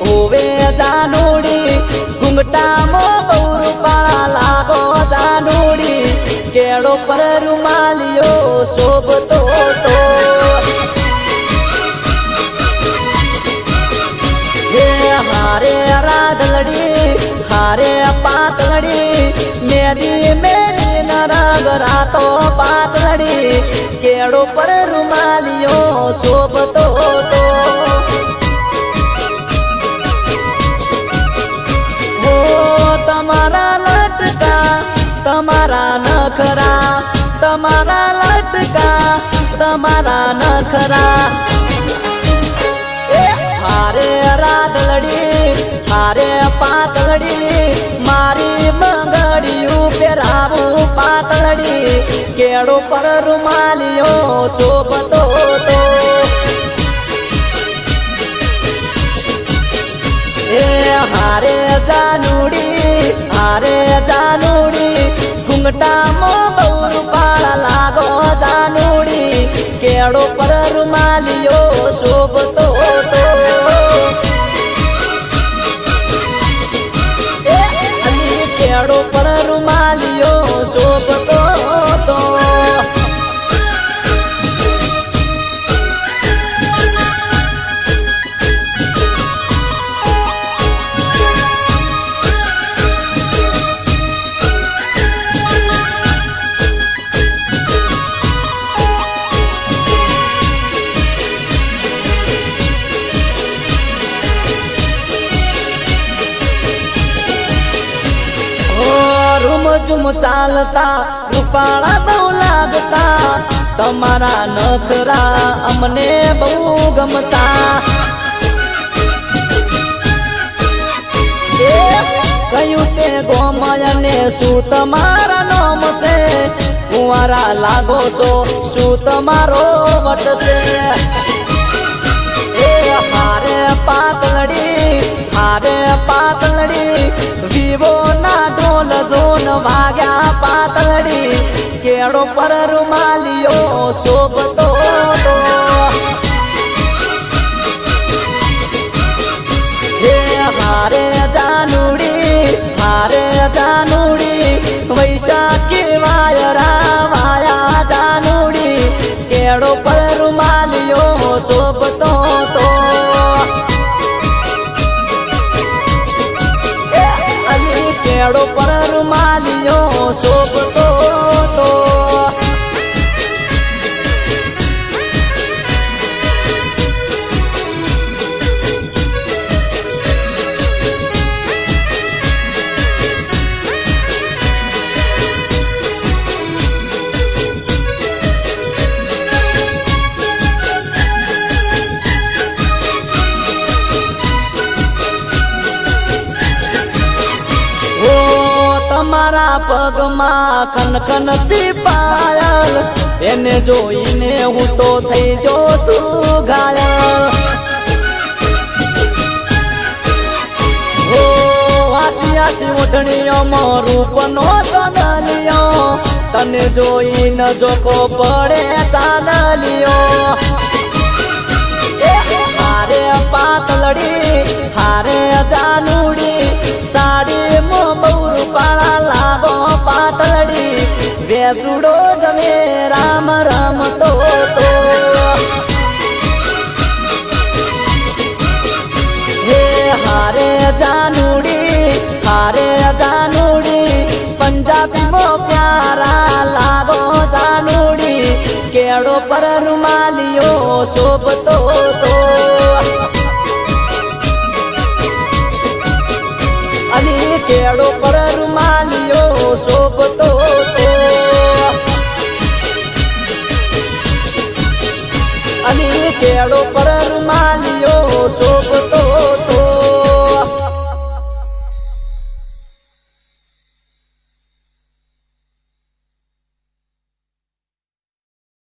होवे जानूड़ी घुंघटा मो बौरू पाड़ा लागो जानूड़ी केड़ो पर रुमालियो शोभतो तो हे हारे राधलड़ी हारे पातलड़ी मेरी मेरी नरगरा तो पातलड़ी केड़ो पर रुमालियो शोभतो तो हो तमारा लटका तमारा नखरा तमारा लटका तमारा नखरा हारे राधलड़ी हारे पातलड़ी मारी मंगड़ियू पेरावू पातलड़ी केड़ो पर रुमालियो शोभतो तो हारे जानूड़ी घुंघटा मो बौरू पाड़ा लागो जानूड़ी केड़ो पर रुमालियो शोभतो तो केड़ो पर रुमालियो शोभतो तो झुम चालता रूपाड़ा बहु लागता तमारा नखरा अमने बहु गमता कयूं ते गोमयने शू तमारा नाम से कुंवारा लागो सो शू तमारो वट से हारे पातलड़ी विवो ना ढोल जोन भाग्या पातलड़ी केड़ो पर रुमालियो शोभतो तो हे हारे जानूड़ी वैशाखी वायरा वाया जानूड़ी केड़ो पर रुमालियो शोभतो तो केड़ो पर रुमालियो शोभतो तो तमारा पगमा खन खन सी पायल एने जोईने हूँ तो थई जो तू घायल हो आसी आसी उठनियो मो रूप नो तनलियो तने जोई न जोको पड़े तानलियो हारे पातलड़ी हारे जानूड़ी साड़ी मो बौरू पाड़ा लागो पातलड़ी वेसुड़ो जमे राम राम तो हे हारे जानूड़ी पंजाबी मो प्यारा लागो जानूड़ी केड़ो पर रुमालियो शोभतो तो केड़ो पर रुमाल